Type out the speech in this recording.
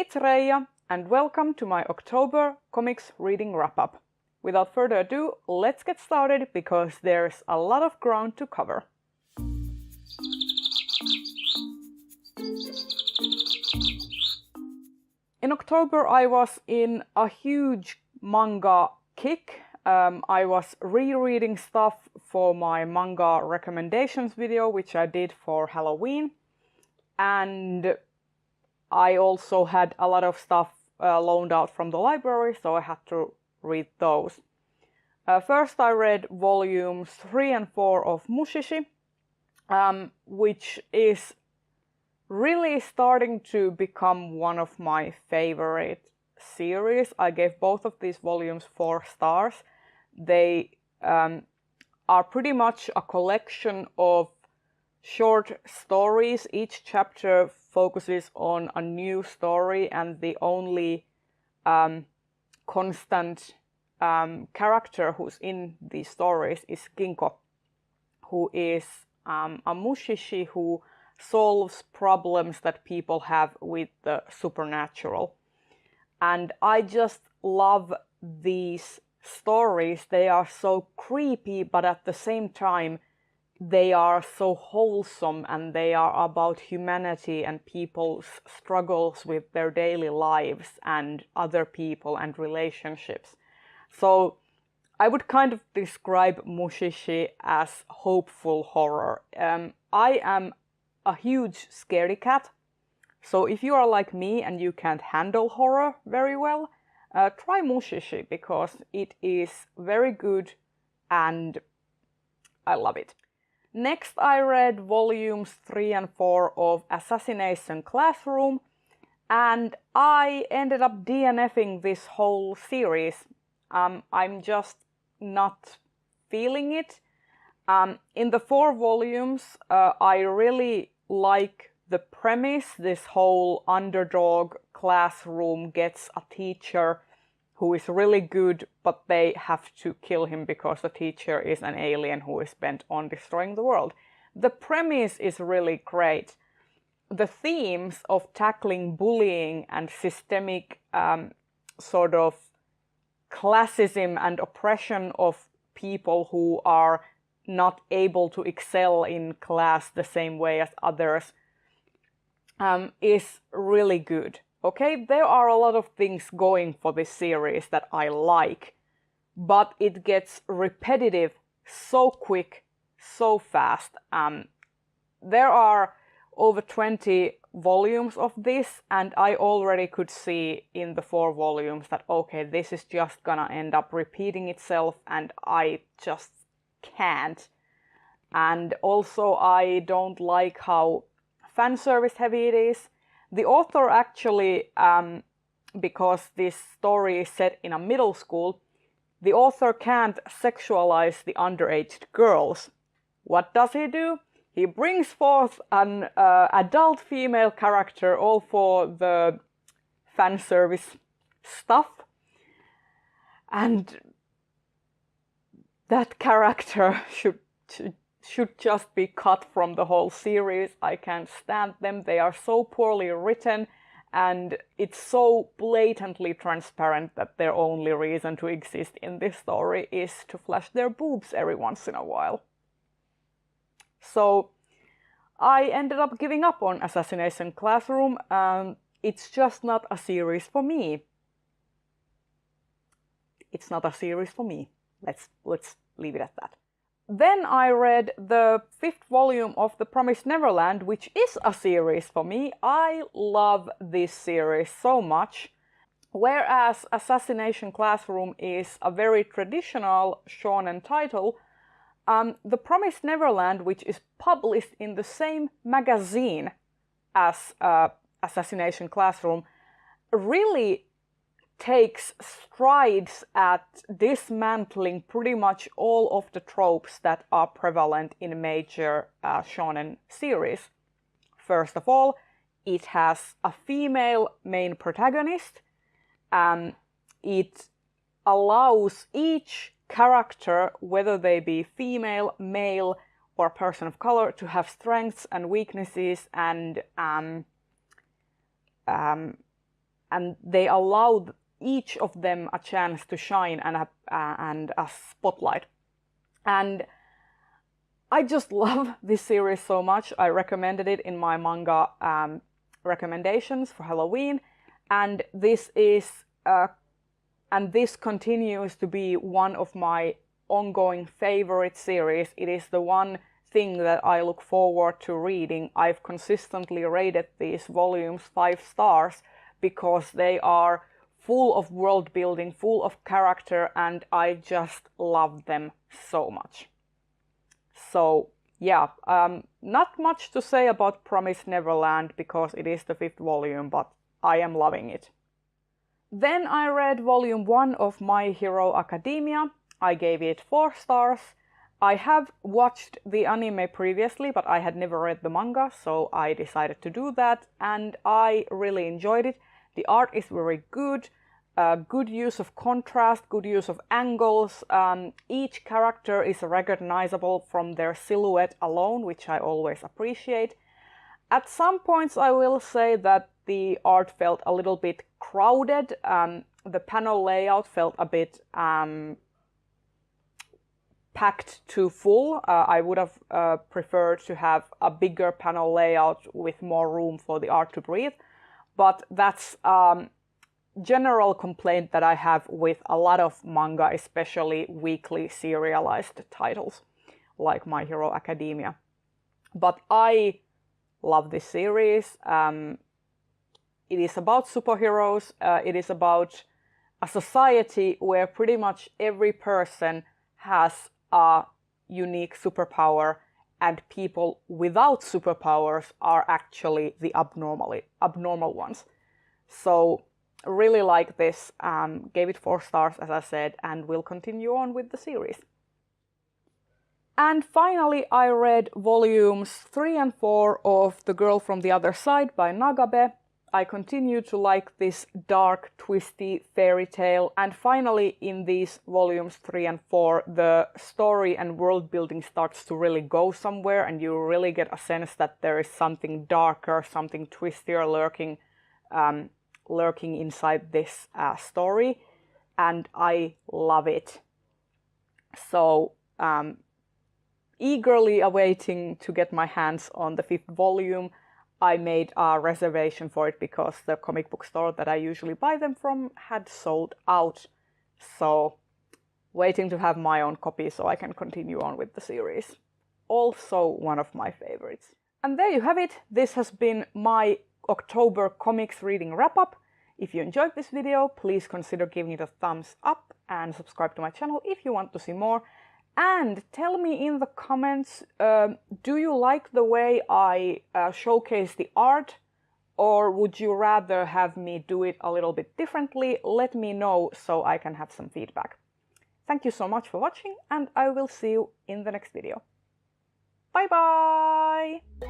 it's Reija, and welcome to my October comics reading wrap-up. Without further ado, let's get started because there's a lot of ground to cover. In October I was in a huge manga kick. I was rereading stuff for my manga recommendations video, which I did for Halloween. And I also had a lot of stuff loaned out from the library, so I had to read those. First I read volumes 3 and 4 of Mushishi, which is really starting to become one of my favorite series. I gave both of these volumes 4 stars. They are pretty much a collection of short stories. Each chapter focuses on a new story, and the only constant character who's in these stories is Ginko, who is a Mushishi who solves problems that people have with the supernatural. And I just love these stories. They are so creepy, but at the same time they are so wholesome, and they are about humanity and people's struggles with their daily lives and other people and relationships. So I would kind of describe Mushishi as hopeful horror. I am a huge scaredy cat, so if you are like me and you can't handle horror very well, try Mushishi because it is very good and I love it. Next I read volumes 3 and 4 of Assassination Classroom, and I ended up DNFing this whole series. I'm just not feeling it. In the 4 volumes, I really like the premise. This whole underdog classroom gets a teacher who is really good, but they have to kill him because the teacher is an alien who is bent on destroying the world. The premise is really great. The themes of tackling bullying and systemic sort of classism and oppression of people who are not able to excel in class the same way as others is really good. Okay, there are a lot of things going for this series that I like, but it gets repetitive so quick, so fast. There are over 20 volumes of this, and I already could see in the 4 volumes that, okay, this is just gonna end up repeating itself, and I just can't. And also I don't like how fan service heavy it is. The author actually, because this story is set in a middle school, the author can't sexualize the underage girls. What does he do? He brings forth an adult female character all for the fan service stuff. And that character should just be cut from the whole series. I can't stand them. They are so poorly written, and it's so blatantly transparent that their only reason to exist in this story is to flash their boobs every once in a while. So I ended up giving up on Assassination Classroom. It's just not a series for me. It's not a series for me. Let's leave it at that. Then I read the 5th volume of The Promised Neverland, which is a series for me. I love this series so much. Whereas Assassination Classroom is a very traditional shonen title, The Promised Neverland, which is published in the same magazine as Assassination Classroom, really takes strides at dismantling pretty much all of the tropes that are prevalent in major shonen series. First of all, it has a female main protagonist. It allows each character, whether they be female, male, or a person of color, to have strengths and weaknesses and and they allow each of them a chance to shine and a spotlight. And I just love this series so much. I recommended it in my manga recommendations for Halloween, and this continues to be one of my ongoing favorite series. It is the one thing that I look forward to reading. I've consistently rated these volumes 5 stars because they are full of world building, full of character, and I just love them so much. So yeah, not much to say about Promised Neverland because it is the 5th volume, but I am loving it. Then I read volume 1 of My Hero Academia. I gave it 4 stars. I have watched the anime previously, but I had never read the manga, so I decided to do that, and I really enjoyed it. The art is very good, good use of contrast, good use of angles. Each character is recognizable from their silhouette alone, which I always appreciate. At some points I will say that the art felt a little bit crowded. The panel layout felt a bit packed too full. I would have preferred to have a bigger panel layout with more room for the art to breathe. But that's general complaint that I have with a lot of manga, especially weekly serialized titles like My Hero Academia. But I love this series. It is about superheroes. It is about a society where pretty much every person has a unique superpower, and people without superpowers are actually the abnormal ones. So really like this, gave it 4 stars as I said, and will continue on with the series. And finally I read volumes 3 and 4 of The Girl from the Other Side by Nagabe. I continue to like this dark, twisty fairy tale, and finally in these volumes 3 and 4 the story and world building starts to really go somewhere, and you really get a sense that there is something darker, something twistier lurking inside this story, and I love it. So eagerly awaiting to get my hands on the 5th volume. I made a reservation for it because the comic book store that I usually buy them from had sold out. So waiting to have my own copy so I can continue on with the series. Also one of my favorites. And there you have it. This has been my October comics reading wrap-up. If you enjoyed this video, please consider giving it a thumbs up and subscribe to my channel if you want to see more. And tell me in the comments, do you like the way I showcase the art, or would you rather have me do it a little bit differently? Let me know so I can have some feedback. Thank you so much for watching, and I will see you in the next video. Bye bye!